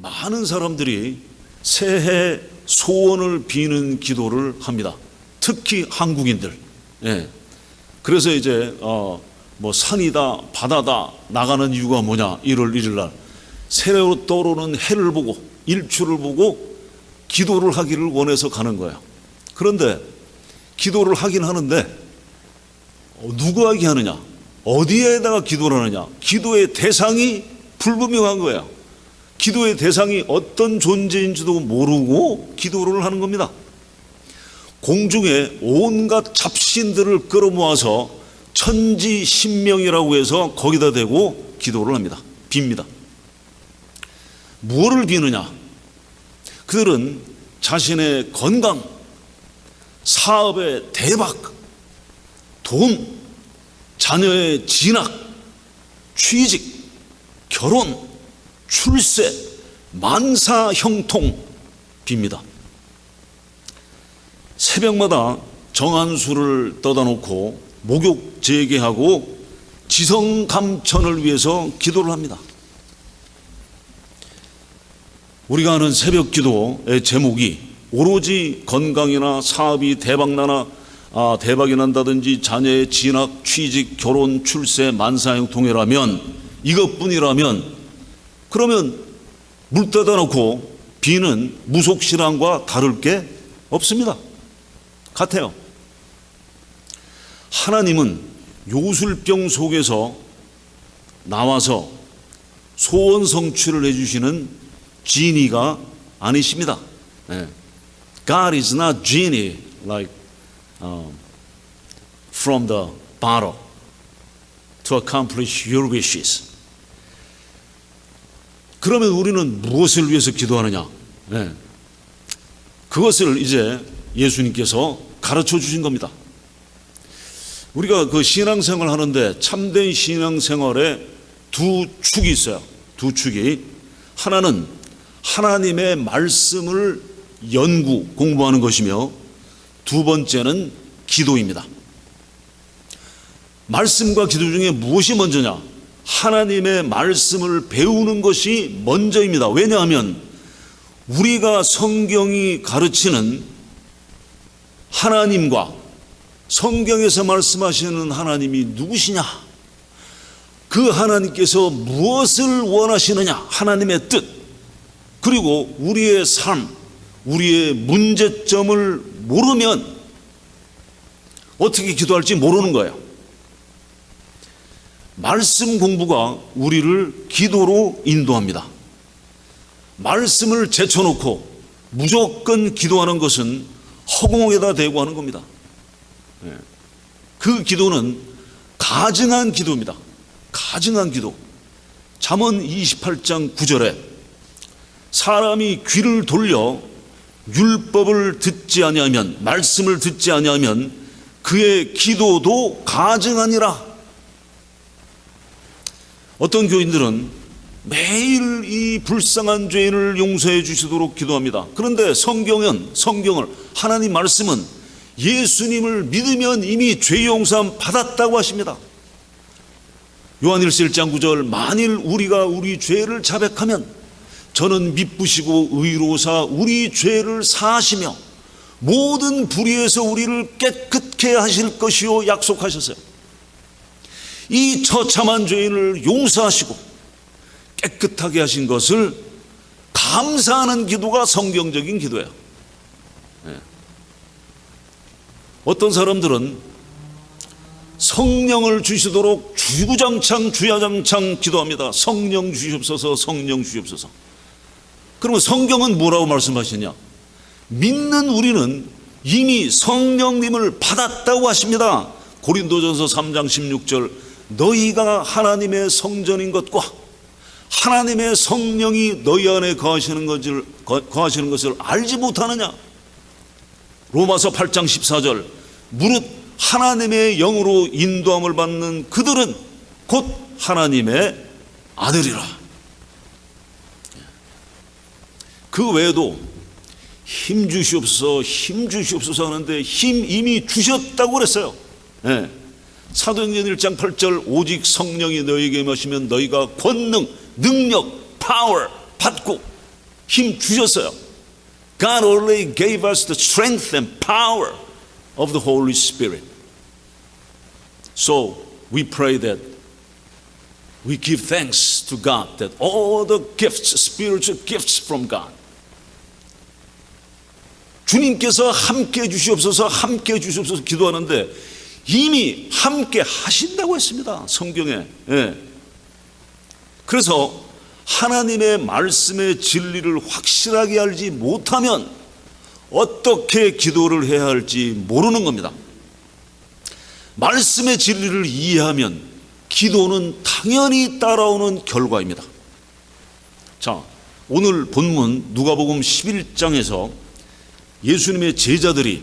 많은 사람들이 새해 소원을 비는 기도를 합니다. 특히 한국인들. 예. 그래서 이제 뭐 산이다 바다다 나가는 이유가 뭐냐, 1월 1일 날 새로 떠오르는 해를 보고 일출을 보고 기도를 하기를 원해서 가는 거예요. 그런데 기도를 하긴 하는데 누구에게 하느냐, 어디에다가 기도를 하느냐, 기도의 대상이 불분명한 거예요. 기도의 대상이 어떤 존재인지도 모르고 기도를 하는 겁니다. 공중에 온갖 잡신들을 끌어모아서 천지신명이라고 해서 거기다 대고 기도를 합니다. 빕니다. 무엇을 비느냐? 그들은 자신의 건강, 사업의 대박, 돈, 자녀의 진학, 취직, 결혼, 출세, 만사 형통 빕니다. 새벽마다 정한수를 떠다 놓고 목욕 재개하고 지성감천을 위해서 기도를 합니다. 우리가 아는 새벽 기도의 제목이 오로지 건강이나 사업이 대박이 난다든지 자녀의 진학, 취직, 결혼, 출세, 만사형통이라면, 이것뿐이라면, 그러면 물 떠다 놓고 비는 무속신앙과 다를 게 없습니다. 같아요. 하나님은 요술병 속에서 나와서 소원 성취를 해주시는 지니가 아니십니다. God is not genie like from the bottle to accomplish your wishes. 그러면 우리는 무엇을 위해서 기도하느냐? 그것을 이제 예수님께서 가르쳐 주신 겁니다. 우리가 그 신앙생활 하는데 참된 신앙생활에 두 축이 있어요. 두 축이. 하나는 하나님의 말씀을 공부하는 것이며, 두 번째는 기도입니다. 말씀과 기도 중에 무엇이 먼저냐? 하나님의 말씀을 배우는 것이 먼저입니다. 왜냐하면 우리가 성경이 가르치는 하나님과 성경에서 말씀하시는 하나님이 누구시냐, 그 하나님께서 무엇을 원하시느냐, 하나님의 뜻, 그리고 우리의 삶, 우리의 문제점을 모르면 어떻게 기도할지 모르는 거예요. 말씀 공부가 우리를 기도로 인도합니다. 말씀을 제쳐놓고 무조건 기도하는 것은 허공에다 대고 하는 겁니다. 그 기도는 가증한 기도입니다. 가증한 기도. 잠언 28장 9절에 사람이 귀를 돌려 율법을 듣지 아니하면, 말씀을 듣지 아니하면 그의 기도도 가증하니라. 어떤 교인들은 매일 이 불쌍한 죄인을 용서해 주시도록 기도합니다. 그런데 성경을 하나님 말씀은 예수님을 믿으면 이미 죄 용서 받았다고 하십니다. 요한일서 1장 9절, 만일 우리가 우리 죄를 자백하면 저는 미쁘시고 의로우사 우리 죄를 사하시며 모든 불의에서 우리를 깨끗게 하실 것이요 약속하셨어요. 이 처참한 죄인을 용서하시고 깨끗하게 하신 것을 감사하는 기도가 성경적인 기도예요. 어떤 사람들은 성령을 주시도록 주야장창 기도합니다. 성령 주시옵소서, 성령 주시옵소서. 그러면 성경은 뭐라고 말씀하시냐? 믿는 우리는 이미 성령님을 받았다고 하십니다. 고린도전서 3장 16절, 너희가 하나님의 성전인 것과 하나님의 성령이 너희 안에 거하시는 것을 알지 못하느냐? 로마서 8장 14절, 무릇 하나님의 영으로 인도함을 받는 그들은 곧 하나님의 아들이라. 그 외에도 힘 주시옵소서 하는데 힘 이미 주셨다고 그랬어요. 사도행전 1장 8절, 오직 성령이 너희에게 임하시면 너희가 권능, 능력, 파워 받고 힘 주셨어요. God already gave us the strength and power of the Holy Spirit. So we pray that we give thanks to God that all the gifts, spiritual gifts from God. 주님께서 함께 주시옵소서, 함께 주시옵소서 기도하는데 이미 함께 하신다고 했습니다. 성경에. 예. 그래서 하나님의 말씀의 진리를 확실하게 알지 못하면 어떻게 기도를 해야 할지 모르는 겁니다. 말씀의 진리를 이해하면 기도는 당연히 따라오는 결과입니다. 자, 오늘 본문 누가복음 11장에서 예수님의 제자들이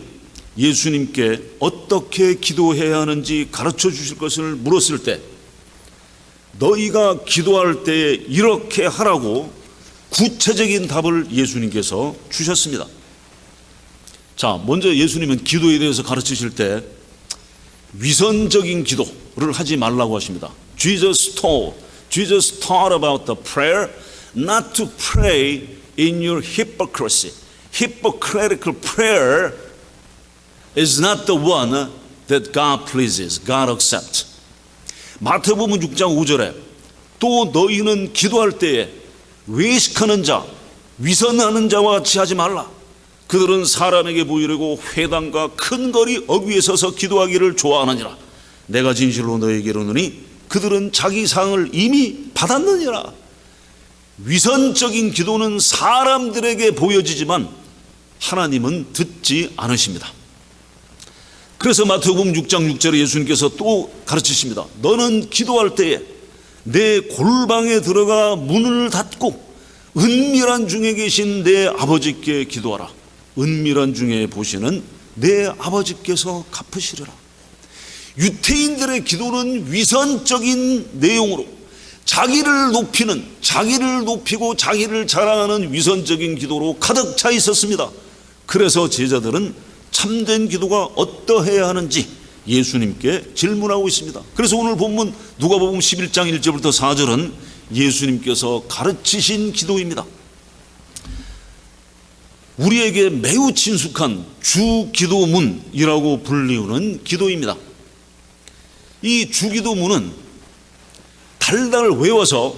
예수님께 어떻게 기도해야 하는지 가르쳐 주실 것을 물었을 때 너희가 기도할 때에 이렇게 하라고 구체적인 답을 예수님께서 주셨습니다. 자, 먼저 예수님은 기도에 대해서 가르치실 때 위선적인 기도를 하지 말라고 하십니다. Jesus taught about the prayer not to pray in your hypocrisy. Hypocritical prayer is not the one that God pleases, God accepts. 마태복음 6장 5절에 또 너희는 기도할 때에 외식하는 자, 위선하는 자와 같이 하지 말라. 그들은 사람에게 보이려고 회당과 큰 거리 어귀에 서서 기도하기를 좋아하느니라. 내가 진실로 너희에게 이르노니 그들은 자기 상을 이미 받았느니라. 위선적인 기도는 사람들에게 보여지지만 하나님은 듣지 않으십니다. 그래서 마태복음 6장 6절에 예수님께서 또 가르치십니다. 너는 기도할 때에 내 골방에 들어가 문을 닫고 은밀한 중에 계신 내 아버지께 기도하라. 은밀한 중에 보시는 내 아버지께서 갚으시리라. 유태인들의 기도는 위선적인 내용으로 자기를 높이고 자기를 자랑하는 위선적인 기도로 가득 차 있었습니다. 그래서 제자들은 참된 기도가 어떠해야 하는지 예수님께 질문하고 있습니다. 그래서 오늘 본문 누가복음 11장 1절부터 4절은 예수님께서 가르치신 기도입니다. 우리에게 매우 친숙한 주기도문이라고 불리우는 기도입니다. 이 주기도문은 달달 외워서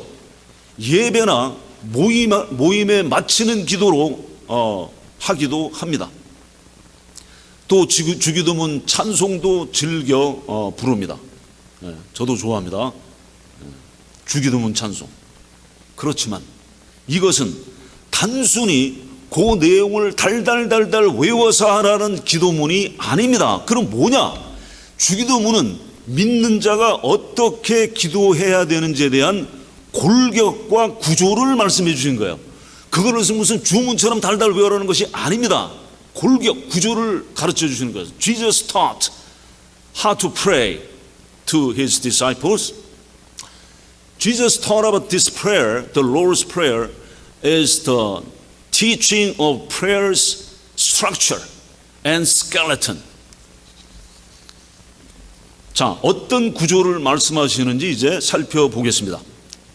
예배나 모임에 마치는 기도로 하기도 합니다. 또 주기도문 찬송도 즐겨 부릅니다. 저도 좋아합니다. 주기도문 찬송. 그렇지만 이것은 단순히 그 내용을 달달달달 외워서 하라는 기도문이 아닙니다. 그럼 뭐냐? 주기도문은 믿는 자가 어떻게 기도해야 되는지에 대한 골격과 구조를 말씀해 주신 거예요. 그거를 무슨 주문처럼 달달 외우라는 것이 아닙니다. 골격, 구조를 가르쳐 주시는 거예요. Jesus taught how to pray to his disciples. Jesus taught about this prayer, the Lord's Prayer, is the teaching of prayer's structure and skeleton. 자, 어떤 구조를 말씀하시는지 이제 살펴보겠습니다.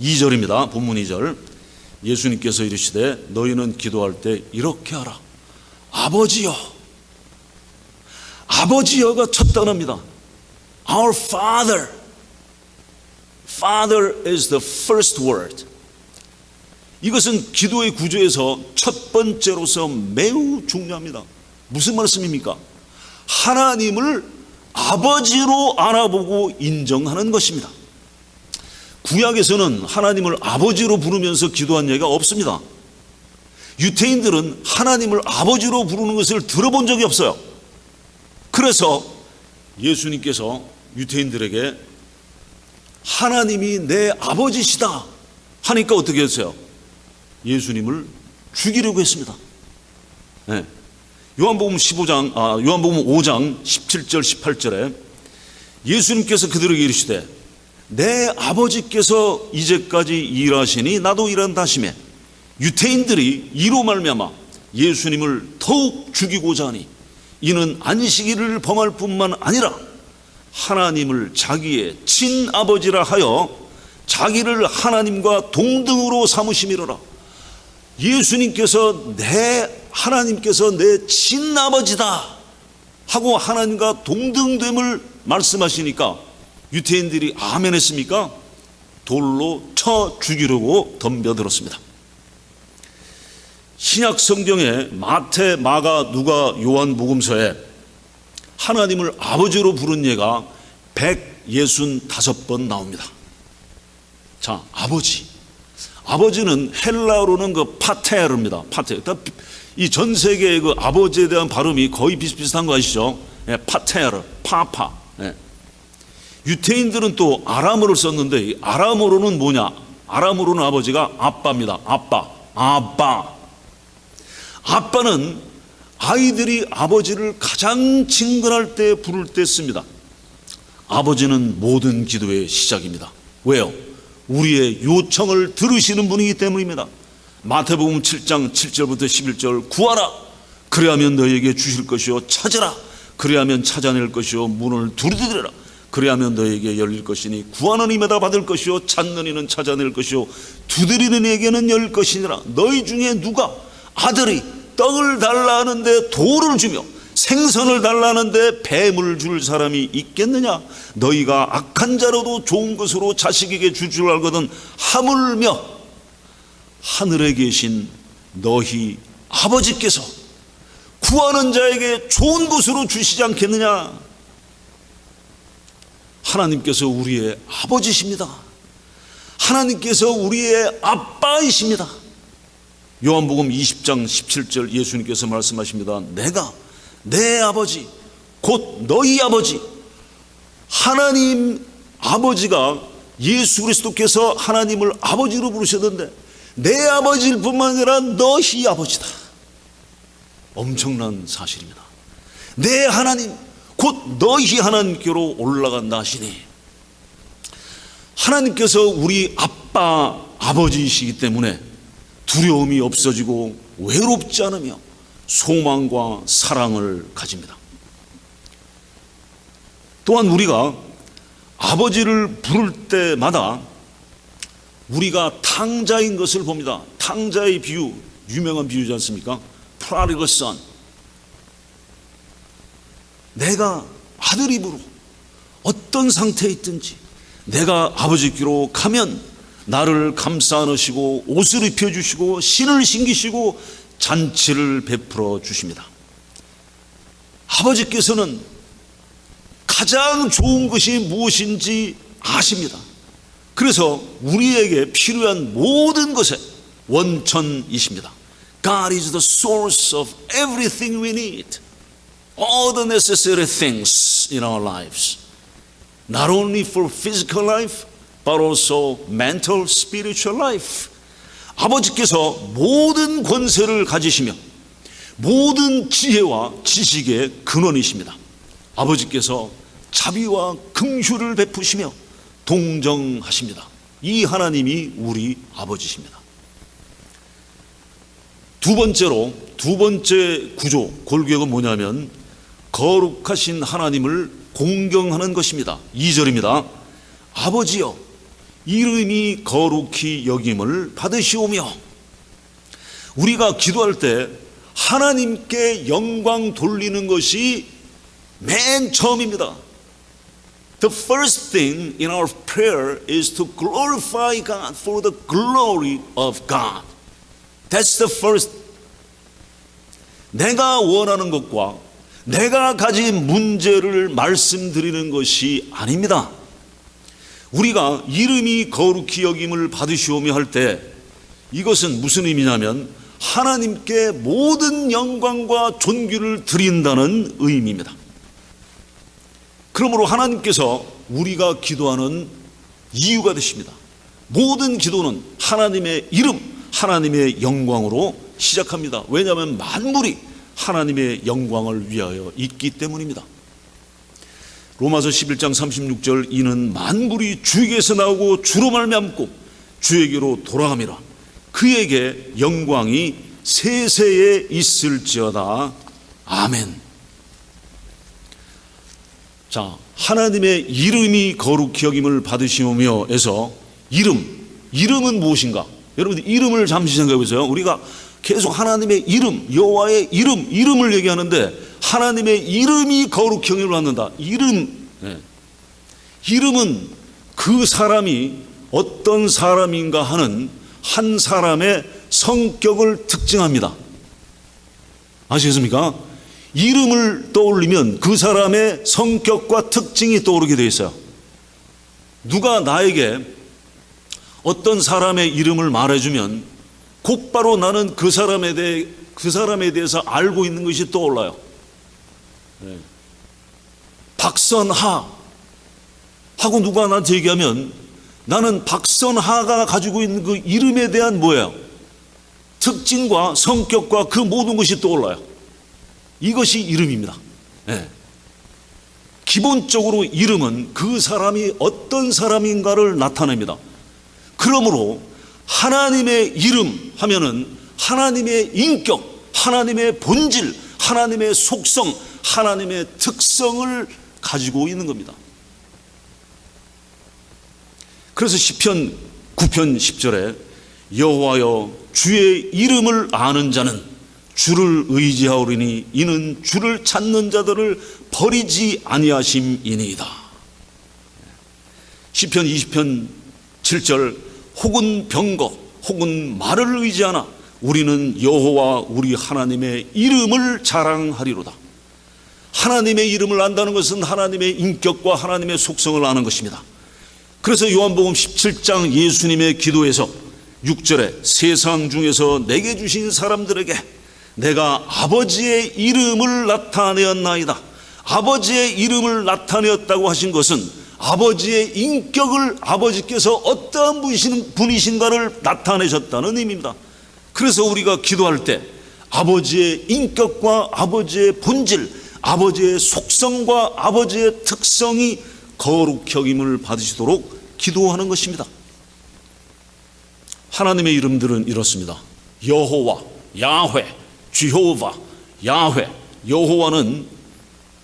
2절입니다. 본문 2절. 예수님께서 이르시되 너희는 기도할 때 이렇게 하라. 아버지여. 아버지여가 첫 단어입니다. Our Father. Father is the first word. 이것은 기도의 구조에서 첫 번째로서 매우 중요합니다. 무슨 말씀입니까? 하나님을 아버지로 알아보고 인정하는 것입니다. 구약에서는 하나님을 아버지로 부르면서 기도한 얘기가 없습니다. 유태인들은 하나님을 아버지로 부르는 것을 들어본 적이 없어요. 그래서 예수님께서 유태인들에게 하나님이 내 아버지시다 하니까 어떻게 했어요? 예수님을 죽이려고 했습니다. 네. 요한복음 5장 17절 18절에 예수님께서 그들에게 이르시되 내 아버지께서 이제까지 일하시니 나도 일한다 하시매 유태인들이 이로 말미암아 예수님을 더욱 죽이고자 하니 이는 안식일을 범할 뿐만 아니라 하나님을 자기의 친아버지라 하여 자기를 하나님과 동등으로 삼으심이로라. 예수님께서 하나님께서 내 친아버지다 하고 하나님과 동등됨을 말씀하시니까 유대인들이 아멘 했습니까? 돌로 쳐 죽이려고 덤벼들었습니다. 신약 성경에 마태, 마가, 누가, 요한 복음서에 하나님을 아버지로 부른 예가 165번 나옵니다. 자, 아버지는 헬라어로는 그 파테르입니다. 파테르. 이 전 세계의 그 아버지에 대한 발음이 거의 비슷비슷한 거 아시죠? 예, 파테르, 파파. 예. 유태인들은 또 아람어를 썼는데 이 아람어로는 뭐냐? 아람어로는 아버지가 아빠입니다. 아빠. 아빠는 아이들이 아버지를 가장 친근할 때 부를 때 씁니다. 아버지는 모든 기도의 시작입니다. 왜요? 우리의 요청을 들으시는 분이기 때문입니다. 마태복음 7장 7절부터 11절 구하라 그리하면 너희에게 주실 것이요 찾으라 그리하면 찾아낼 것이요 문을 두드리라 그리하면 너희에게 열릴 것이니 구하는 이마다 받을 것이요 찾는 이는 찾아낼 것이요 두드리는 이에게는 열릴 것이니라. 너희 중에 누가 아들이 떡을 달라 하는데 돌을 주며 생선을 달라 하는데 뱀을 줄 사람이 있겠느냐? 너희가 악한 자로도 좋은 것으로 자식에게 줄 줄 알거든 하물며 하늘에 계신 너희 아버지께서 구하는 자에게 좋은 것으로 주시지 않겠느냐? 하나님께서 우리의 아버지십니다. 하나님께서 우리의 아빠이십니다. 요한복음 20장 17절 예수님께서 말씀하십니다. 내가 내 아버지 곧 너희 아버지 하나님 아버지가 예수 그리스도께서 하나님을 아버지로 부르셨는데 내 아버지일 뿐만 아니라 너희 아버지다. 엄청난 사실입니다. 내 하나님 곧 너희 하나님께로 올라간다 하시니 하나님께서 우리 아버지이시기 때문에 두려움이 없어지고 외롭지 않으며 소망과 사랑을 가집니다. 또한 우리가 아버지를 부를 때마다 우리가 탕자인 것을 봅니다. 탕자의 비유, 유명한 비유지 않습니까? prodigal son. 내가 아들 입으로 어떤 상태에 있든지 내가 아버지께로 가면 나를 감싸 안으시고 옷을 입혀주시고 신을 신기시고 잔치를 베풀어 주십니다. 아버지께서는 가장 좋은 것이 무엇인지 아십니다. 그래서 우리에게 필요한 모든 것의 원천이십니다. God is the source of everything we need. All the necessary things in our lives. Not only for physical life, but also mental, spiritual life. 아버지께서 모든 권세를 가지시며 모든 지혜와 지식의 근원이십니다. 아버지께서 자비와 긍휼을 베푸시며 동정하십니다. 이 하나님이 우리 아버지십니다. 두 번째 구조, 골격은 뭐냐면 거룩하신 하나님을 공경하는 것입니다. 2절입니다. 아버지여 이름이 거룩히 여김을 받으시오며. 우리가 기도할 때 하나님께 영광 돌리는 것이 맨 처음입니다. The first thing in our prayer is to glorify God for the glory of God. That's the first. 내가 원하는 것과 내가 가진 문제를 말씀드리는 것이 아닙니다. 우리가 이름이 거룩히 여김을 받으시오며 할 때 이것은 무슨 의미냐면 하나님께 모든 영광과 존귀를 드린다는 의미입니다. 그러므로 하나님께서 우리가 기도하는 이유가 되십니다. 모든 기도는 하나님의 이름, 하나님의 영광으로 시작합니다. 왜냐하면 만물이 하나님의 영광을 위하여 있기 때문입니다. 로마서 11장 36절 이는 만물이 주에게서 나오고 주로 말미암고 주에게로 돌아감이라. 그에게 영광이 세세에 있을지어다. 아멘. 자, 하나님의 이름이 거룩히 여김을 받으시오며에서 이름은 무엇인가? 여러분들 이름을 잠시 생각해 보세요. 우리가 계속 하나님의 이름, 여호와의 이름을 얘기하는데 하나님의 이름이 거룩히 영향을 받는다. 이름은 그 사람이 어떤 사람인가 하는 한 사람의 성격을 특징합니다. 아시겠습니까? 이름을 떠올리면 그 사람의 성격과 특징이 떠오르게 되어 있어요. 누가 나에게 어떤 사람의 이름을 말해주면 곧바로 나는 그 사람에 대해서 알고 있는 것이 떠올라요. 박선하 하고 누가 나한테 얘기하면 나는 박선하가 가지고 있는 그 이름에 대한 뭐예요? 특징과 성격과 그 모든 것이 떠올라요. 이것이 이름입니다. 기본적으로 이름은 그 사람이 어떤 사람인가를 나타냅니다. 그러므로 하나님의 이름 하면은 하나님의 인격, 하나님의 본질, 하나님의 속성, 하나님의 특성을 가지고 있는 겁니다. 그래서 시편 9편 10절에 여호와여 주의 이름을 아는 자는 주를 의지하오리니 이는 주를 찾는 자들을 버리지 아니하심이니이다. 시편 20편 7절 혹은 병거 혹은 말을 의지하나 우리는 여호와 우리 하나님의 이름을 자랑하리로다. 하나님의 이름을 안다는 것은 하나님의 인격과 하나님의 속성을 아는 것입니다. 그래서 요한복음 17장 예수님의 기도에서 6절에 세상 중에서 내게 주신 사람들에게 내가 아버지의 이름을 나타내었나이다. 아버지의 이름을 나타내었다고 하신 것은 아버지의 인격을 아버지께서 어떠한 분이신가를 나타내셨다는 의미입니다. 그래서 우리가 기도할 때 아버지의 인격과 아버지의 본질, 아버지의 속성과 아버지의 특성이 거룩히 여김을 받으시도록 기도하는 것입니다. 하나님의 이름들은 이렇습니다. 여호와, 야훼, 지호바, 야훼. 여호와는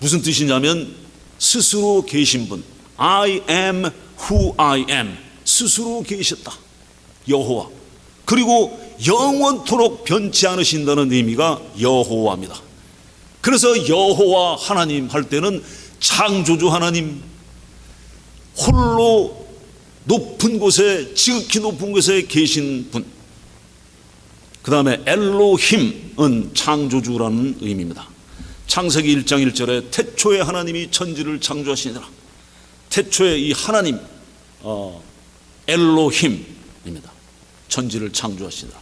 무슨 뜻이냐면 스스로 계신 분, I am who I am. 스스로 계셨다. 여호와. 그리고 영원토록 변치 않으신다는 의미가 여호와입니다. 그래서 여호와 하나님 할 때는 창조주 하나님, 홀로 높은 곳에, 지극히 높은 곳에 계신 분. 그 다음에 엘로힘은 창조주라는 의미입니다. 창세기 1장 1절에 태초에 하나님이 천지를 창조하시니라. 태초에 이 하나님 엘로힘입니다. 천지를 창조하시니라.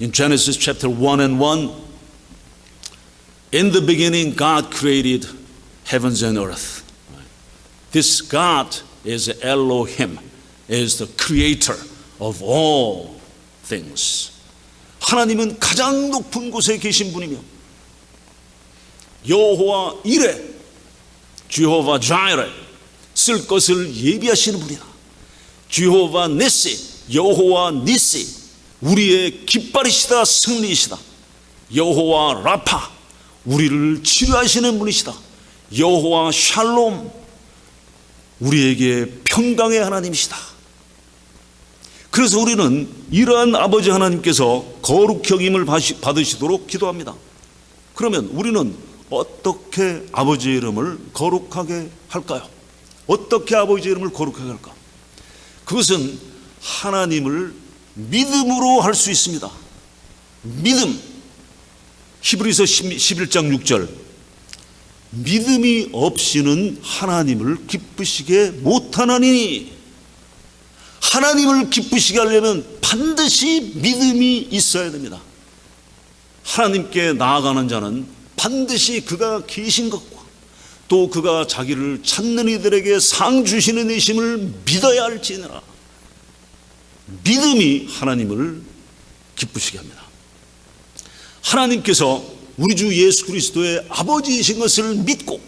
In Genesis chapter 1 and 1, in the beginning God created heavens and earth. This God is Elohim, is the creator of all things. 하나님은 가장 높은 곳에 계신 분이며 여호와 이레, 지호바 자이레, 쓸 것을 예비하시는 분이다. 지호바 니시, 여호와 니시, 우리의 깃발이시다, 승리이시다. 여호와 라파, 우리를 치료하시는 분이시다. 여호와 샬롬, 우리에게 평강의 하나님이시다. 그래서 우리는 이러한 아버지 하나님께서 거룩히 여김을 받으시도록 기도합니다. 그러면 우리는 어떻게 아버지의 이름을 거룩하게 할까요? 어떻게 아버지의 이름을 거룩하게 할까? 그것은 하나님을 믿음으로 할 수 있습니다. 믿음. 히브리서 11장 6절. 믿음이 없이는 하나님을 기쁘시게 못하나니. 하나님을 기쁘시게 하려면 반드시 믿음이 있어야 됩니다. 하나님께 나아가는 자는 반드시 그가 계신 것과 또 그가 자기를 찾는 이들에게 상 주시는 이심을 믿어야 할지니라. 믿음이 하나님을 기쁘시게 합니다. 하나님께서 우리 주 예수 그리스도의 아버지이신 것을 믿고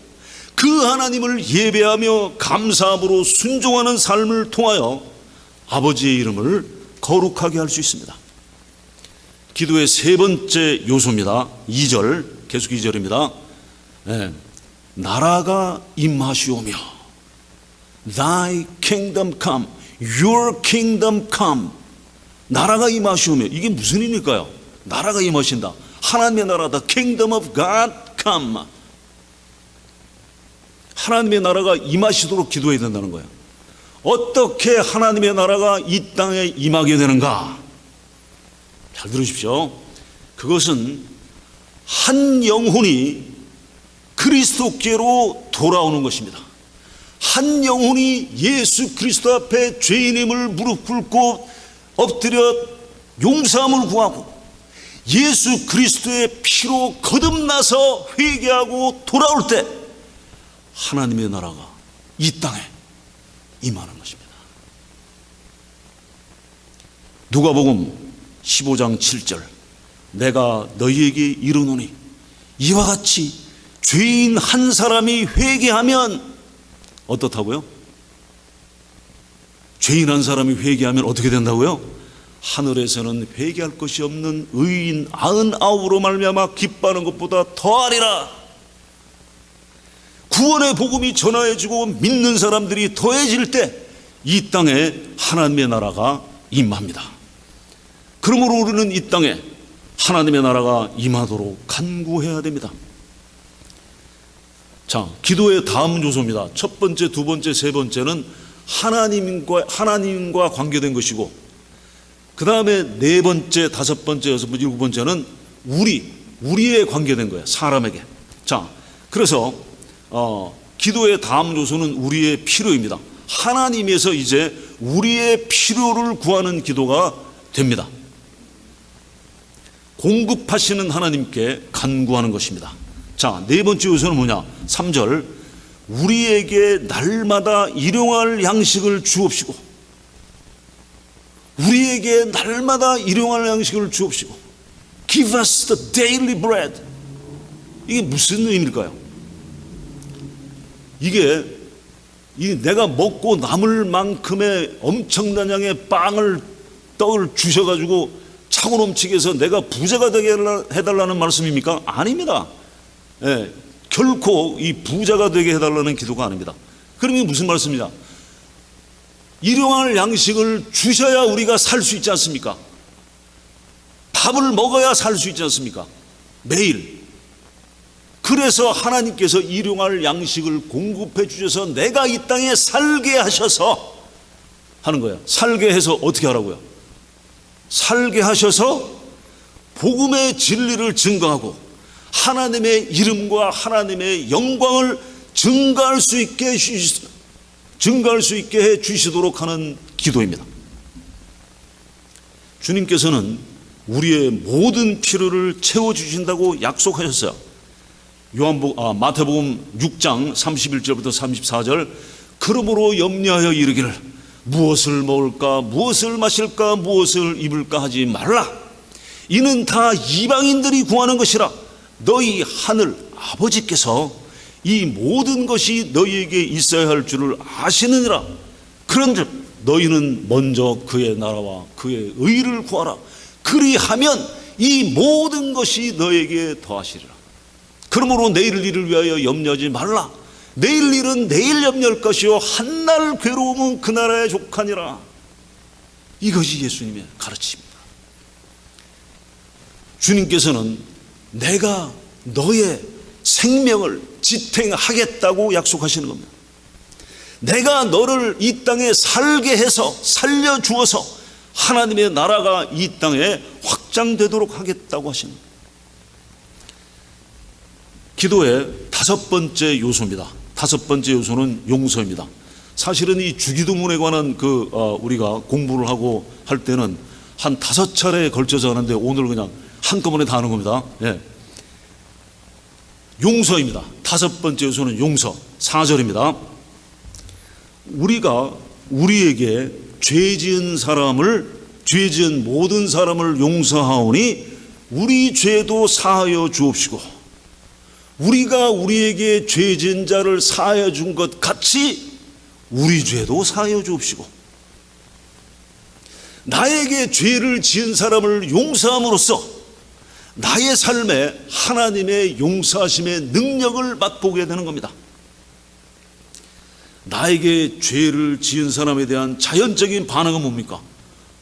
그 하나님을 예배하며 감사함으로 순종하는 삶을 통하여 아버지의 이름을 거룩하게 할 수 있습니다. 기도의 세 번째 요소입니다. 2절, 계속 2절입니다. 나라가 임하시오며 Thy kingdom come, Your kingdom come. 나라가 임하시오며, 이게 무슨 의미일까요? 나라가 임하신다. 하나님의 나라, the kingdom of God come. 하나님의 나라가 임하시도록 기도해야 된다는 거예요. 어떻게 하나님의 나라가 이 땅에 임하게 되는가? 잘 들으십시오. 그것은 한 영혼이 그리스도께로 돌아오는 것입니다. 한 영혼이 예수 그리스도 앞에 죄인임을 무릎 꿇고 엎드려 용서함을 구하고 예수 그리스도의 피로 거듭나서 회개하고 돌아올 때 하나님의 나라가 이 땅에 임하는 것입니다. 누가복음 15장 7절, 내가 너희에게 이르노니 이와 같이 죄인 한 사람이 회개하면 어떻다고요? 죄인 한 사람이 회개하면 어떻게 된다고요? 하늘에서는 회개할 것이 없는 의인 99으로 말미암아 기뻐하는 것보다 더하리라. 구원의 복음이 전하여지고 믿는 사람들이 더해질 때 이 땅에 하나님의 나라가 임합니다. 그러므로 우리는 이 땅에 하나님의 나라가 임하도록 간구해야 됩니다. 자, 기도의 다음 요소입니다. 첫 번째, 두 번째, 세 번째는 하나님과 관계된 것이고, 그 다음에 네 번째, 다섯 번째, 여섯 번째, 일곱 번째는 우리에 관계된 거예요. 사람에게. 자, 그래서 기도의 다음 요소는 우리의 필요입니다. 하나님에서 이제 우리의 필요를 구하는 기도가 됩니다. 공급하시는 하나님께 간구하는 것입니다. 자, 네 번째 요소는 뭐냐? 3절, 우리에게 날마다 일용할 양식을 주옵시고, 우리에게 날마다 일용할 양식을 주옵시고, give us the daily bread. 이게 무슨 의미일까요? 이게 내가 먹고 남을 만큼의 엄청난 양의 떡을 주셔가지고 차고 넘치게 해서 내가 부자가 되게 해달라는 말씀입니까? 아닙니다. 예, 결코 이 부자가 되게 해달라는 기도가 아닙니다. 그럼 이게 무슨 말씀이냐? 일용할 양식을 주셔야 우리가 살 수 있지 않습니까? 밥을 먹어야 살 수 있지 않습니까? 매일. 그래서 하나님께서 일용할 양식을 공급해 주셔서 내가 이 땅에 살게 하셔서 하는 거예요. 살게 해서 어떻게 하라고요? 살게 하셔서 복음의 진리를 증거하고 하나님의 이름과 하나님의 영광을 증가할 수 있게 해 주시도록 하는 기도입니다. 주님께서는 우리의 모든 필요를 채워주신다고 약속하셨어요. 마태복음 6장 31절부터 34절, 그러므로 염려하여 이르기를 무엇을 먹을까, 무엇을 마실까, 무엇을 입을까 하지 말라. 이는 다 이방인들이 구하는 것이라. 너희 하늘 아버지께서 이 모든 것이 너희에게 있어야 할 줄을 아시느니라. 그런즉 너희는 먼저 그의 나라와 그의 의를 구하라. 그리하면 이 모든 것이 너에게 더하시리라. 그러므로 내일 일을 위하여 염려하지 말라. 내일 일은 내일 염려할 것이요 한날 괴로움은 그날의 족하니라. 이것이 예수님의 가르침입니다. 주님께서는 내가 너의 생명을 지탱하겠다고 약속하시는 겁니다. 내가 너를 이 땅에 살게 해서 살려주어서 하나님의 나라가 이 땅에 확장되도록 하겠다고 하시는 겁니다. 기도의 다섯 번째 요소입니다. 다섯 번째 요소는 용서입니다. 사실은 이 주기도문에 관한 우리가 공부를 하고 할 때는 한 5차례에 걸쳐서 하는데 오늘 그냥 한꺼번에 다 하는 겁니다. 예. 용서입니다. 다섯 번째 요소는 용서. 4절입니다. 우리가 우리에게 죄 지은 모든 사람을 용서하오니 우리 죄도 사하여 주옵시고, 우리가 우리에게 죄 지은 자를 사하여 준 것 같이 우리 죄도 사하여 주옵시고, 나에게 죄를 지은 사람을 용서함으로써 나의 삶에 하나님의 용서하심의 능력을 맛보게 되는 겁니다. 나에게 죄를 지은 사람에 대한 자연적인 반응은 뭡니까?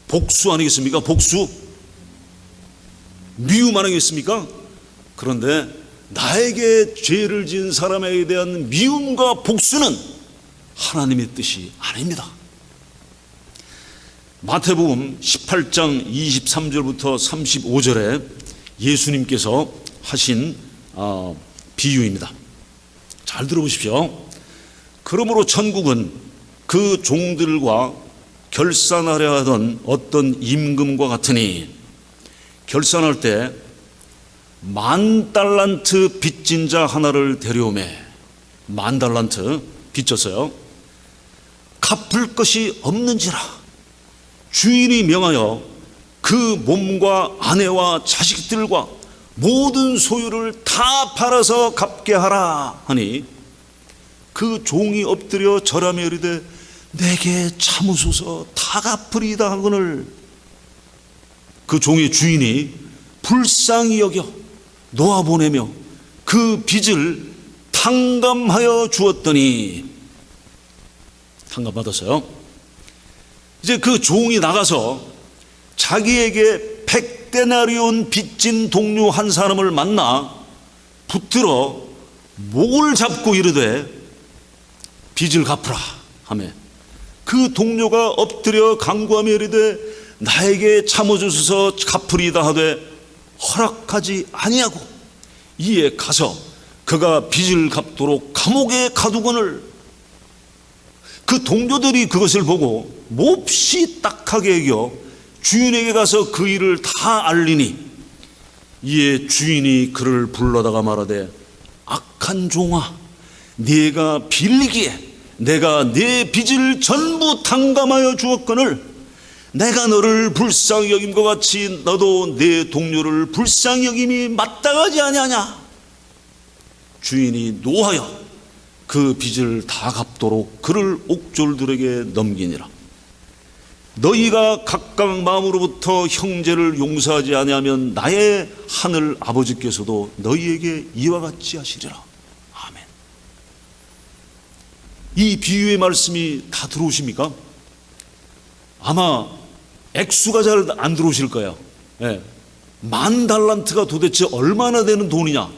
복수 아니겠습니까? 복수. 미움 아니겠습니까? 그런데 나에게 죄를 지은 사람에 대한 미움과 복수는 하나님의 뜻이 아닙니다. 마태복음 18장 23절부터 35절에 예수님께서 하신 비유입니다. 잘 들어보십시오. 그러므로 천국은 그 종들과 결산하려 하던 어떤 임금과 같으니 결산할 때 10,000달란트 빚진 자 하나를 데려오매 10,000달란트 빚졌어요. 갚을 것이 없는지라 주인이 명하여 그 몸과 아내와 자식들과 모든 소유를 다 팔아서 갚게 하라 하니 그 종이 엎드려 절하며 이르되 내게 참으소서 다 갚으리이다 하거늘 그 종의 주인이 불쌍히 여겨 놓아보내며 그 빚을 탕감하여 주었더니 탕감받았어요. 이제 그 종이 나가서 자기에게 100데나리온 빚진 동료 한 사람을 만나 붙들어 목을 잡고 이르되 빚을 갚으라 하며 그 동료가 엎드려 간구하며 이르되 나에게 참아주소서 갚으리이다 하되 허락하지 아니하고 이에 가서 그가 빚을 갚도록 감옥에 가두거늘 그 동료들이 그것을 보고 몹시 딱하게 여겨 주인에게 가서 그 일을 다 알리니 이에 주인이 그를 불러다가 말하되 악한 종아 네가 빌리기에 내가 네 빚을 전부 탕감하여 주었거늘 내가 너를 불쌍히 여김과 같이 너도 네 동료를 불쌍히 여김이 마땅하지 아니하냐. 주인이 노하여 그 빚을 다 갚도록 그를 옥졸들에게 넘기니라. 너희가 각각 마음으로부터 형제를 용서하지 아니하면 나의 하늘 아버지께서도 너희에게 이와 같이 하시리라. 아멘. 이 비유의 말씀이 다 들어오십니까? 아마 액수가 잘 안 들어오실 거예요. 10,000달란트가 도대체 얼마나 되는 돈이냐.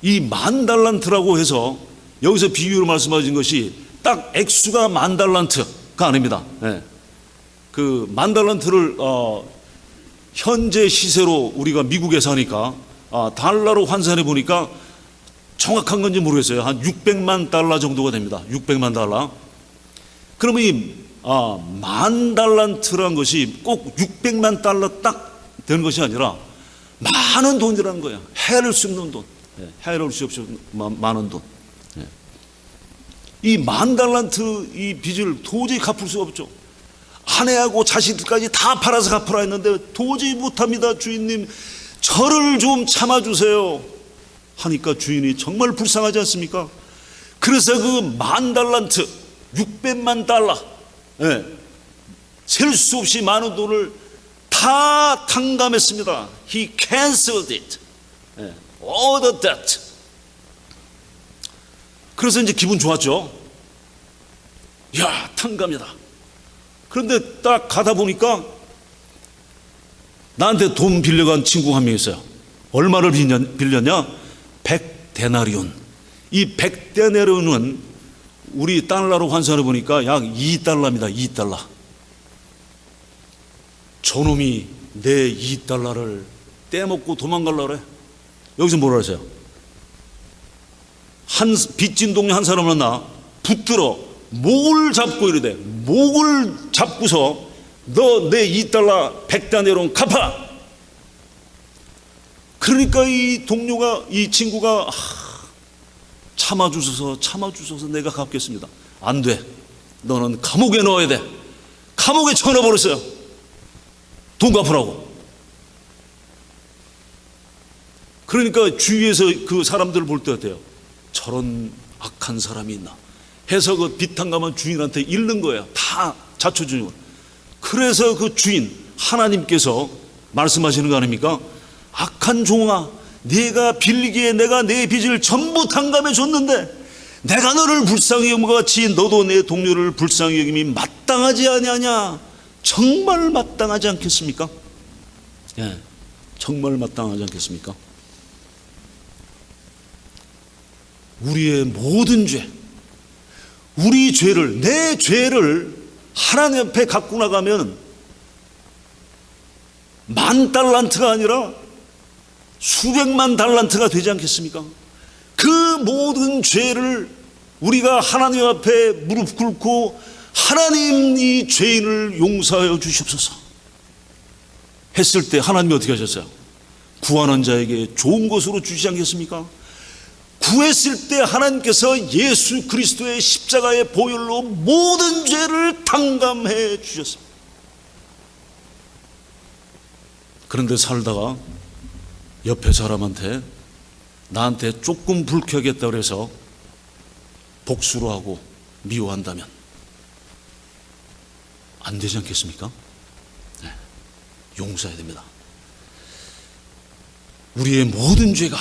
이 10,000달란트라고 해서 여기서 비유로 말씀하신 것이 딱 액수가 10,000달란트가 아닙니다. 그 10,000달란트를 현재 시세로 우리가 미국에 사니까 달러로 환산해 보니까 정확한 건지 모르겠어요. 한 600만 달러 정도가 됩니다. 600만 달러. 그러면 이 10,000달란트라는 것이 꼭 600만 달러 딱 되는 것이 아니라 많은 돈이라는 거예요. 헤아릴 수 없는 돈. 헤아릴 수 없이 많은 돈. 이 10,000달란트 이 빚을 도저히 갚을 수 없죠. 아내하고 자식들까지 다 팔아서 갚으라 했는데 도저히 못합니다. 주인님 저를 좀 참아주세요 하니까 주인이 정말 불쌍하지 않습니까? 그래서 그 10,000달란트 600만 달러 셀 수 없이 많은 돈을 다 탕감했습니다. He canceled it. All the debt. 그래서 이제 기분 좋았죠. 야, 탕감이다. 그런데 딱 가다 보니까 나한테 돈 빌려간 친구가 한 명 있어요. 얼마를 빌렸냐? 100데나리온. 이 100데나리온은 우리 달러로 환산해 보니까 약 2달러입니다. 2달러. 저놈이 내 2달러를 떼먹고 도망가려고 그래. 여기서 뭐라 했어요? 한 빚진 동료 한 사람을 나 붙들어 목을 잡고 이르되 목을 잡고서 너 내 2달러 100데나리온 갚아. 그러니까 이 동료가 이 친구가 참아주셔서 내가 갚겠습니다. 안 돼. 너는 감옥에 넣어야 돼. 감옥에 쳐넣어버렸어요. 돈 갚으라고. 그러니까 주위에서 그 사람들을 볼 때 어때요? 저런 악한 사람이 있나 해서 그 빚탕감한 주인한테 잃는 거예요. 다 자초지종을. 그래서 그 주인 하나님께서 말씀하시는 거 아닙니까? 악한 종아 네가 빌리기에 내가 내 빚을 전부 탕감해 줬는데 내가 너를 불쌍히 여김과 같이 너도 내 동료를 불쌍히 여김이 마땅하지 아니하냐. 정말 마땅하지 않겠습니까? 예, 정말 마땅하지 않겠습니까? 우리의 모든 죄, 우리 죄를, 내 죄를 하나님 앞에 갖고 나가면 10,000달란트가 아니라 수백만 달란트가 되지 않겠습니까? 그 모든 죄를 우리가 하나님 앞에 무릎 꿇고 하나님 이 죄인을 용서하여 주시옵소서 했을 때 하나님이 어떻게 하셨어요? 구하는 자에게 좋은 것으로 주시지 않겠습니까? 구했을 때 하나님께서 예수 그리스도의 십자가의 보혈로 모든 죄를 탕감해 주셨습니다. 그런데 살다가 옆에 사람한테 나한테 조금 불쾌하겠다고 해서 복수를 하고 미워한다면 안 되지 않겠습니까? 네, 용서해야 됩니다. 우리의 모든 죄가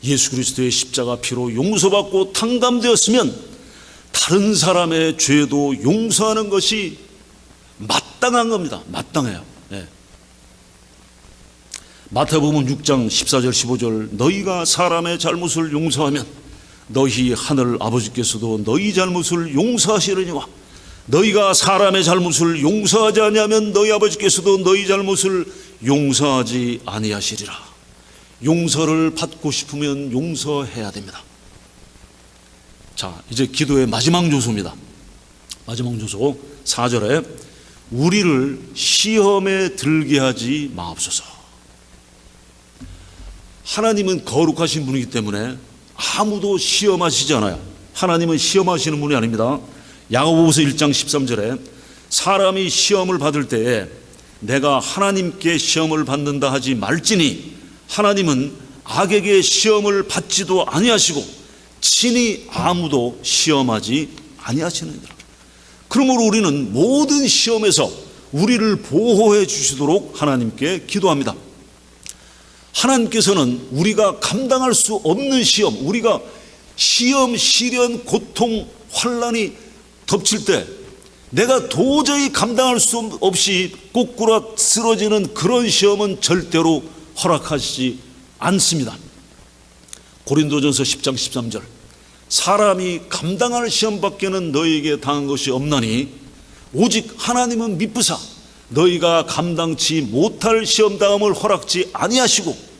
예수 그리스도의 십자가 피로 용서받고 탕감되었으면 다른 사람의 죄도 용서하는 것이 마땅한 겁니다. 마땅해요. 네. 마태복음 6장 14절 15절 너희가 사람의 잘못을 용서하면 너희 하늘 아버지께서도 너희 잘못을 용서하시려니와 너희가 사람의 잘못을 용서하지 아니하면 너희 아버지께서도 너희 잘못을 용서하지 아니하시리라. 용서를 받고 싶으면 용서해야 됩니다. 자, 이제 기도의 마지막 요소입니다. 마지막 요소 4절에 우리를 시험에 들게 하지 마옵소서. 하나님은 거룩하신 분이기 때문에 아무도 시험하시지 않아요. 하나님은 시험하시는 분이 아닙니다. 야고보서 1장 13절에 사람이 시험을 받을 때에 내가 하나님께 시험을 받는다 하지 말지니 하나님은 악에게 시험을 받지도 아니하시고 친히 아무도 시험하지 아니하시느니라. 그러므로 우리는 모든 시험에서 우리를 보호해 주시도록 하나님께 기도합니다. 하나님께서는 우리가 감당할 수 없는 시험, 우리가 시험, 시련, 고통, 환난이 덮칠 때 내가 도저히 감당할 수 없이 꼬꾸라 쓰러지는 그런 시험은 절대로 허락하시지 않습니다. 고린도전서 10장 13절 사람이 감당할 시험밖에는 너희에게 당한 것이 없나니 오직 하나님은 미쁘사 너희가 감당치 못할 시험당함을 허락지 아니하시고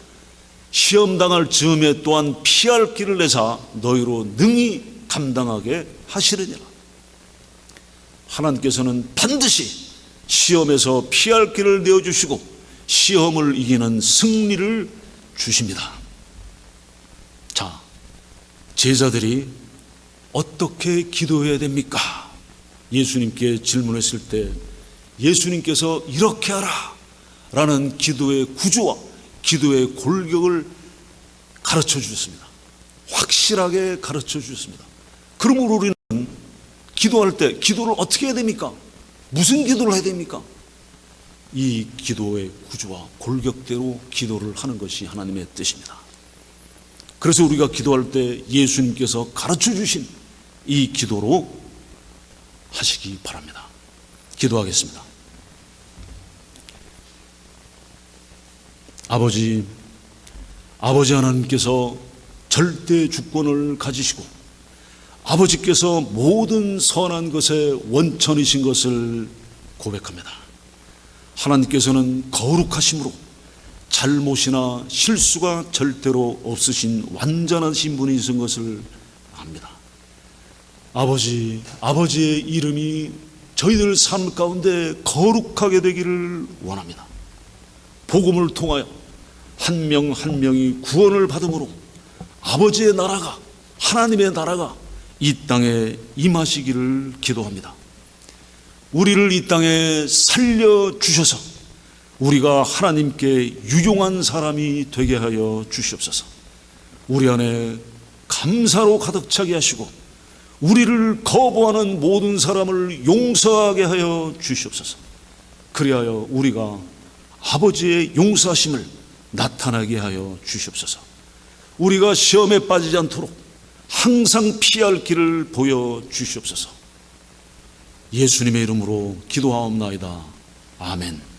시험당할 즈음에 또한 피할 길을 내사 너희로 능히 감당하게 하시느니라. 하나님께서는 반드시 시험에서 피할 길을 내어주시고 시험을 이기는 승리를 주십니다. 자, 제자들이 어떻게 기도해야 됩니까? 예수님께 질문했을 때 예수님께서 이렇게 하라 라는 기도의 구조와 기도의 골격을 가르쳐 주셨습니다. 확실하게 가르쳐 주셨습니다. 그러므로 우리는 기도할 때 기도를 어떻게 해야 됩니까? 무슨 기도를 해야 됩니까? 이 기도의 구조와 골격대로 기도를 하는 것이 하나님의 뜻입니다. 그래서 우리가 기도할 때 예수님께서 가르쳐 주신 이 기도로 하시기 바랍니다. 기도하겠습니다. 아버지 하나님께서 절대 주권을 가지시고 아버지께서 모든 선한 것의 원천이신 것을 고백합니다. 하나님께서는 거룩하심으로 잘못이나 실수가 절대로 없으신 완전하신 분이신 것을 압니다. 아버지의 이름이 저희들 삶 가운데 거룩하게 되기를 원합니다. 복음을 통하여 한 명 한 명이 구원을 받음으로 아버지의 나라가, 하나님의 나라가 이 땅에 임하시기를 기도합니다. 우리를 이 땅에 살려주셔서 우리가 하나님께 유용한 사람이 되게 하여 주시옵소서. 우리 안에 감사로 가득 차게 하시고 우리를 거부하는 모든 사람을 용서하게 하여 주시옵소서. 그리하여 우리가 아버지의 용서하심을 나타나게 하여 주시옵소서. 우리가 시험에 빠지지 않도록 항상 피할 길을 보여 주시옵소서. 예수님의 이름으로 기도하옵나이다. 아멘.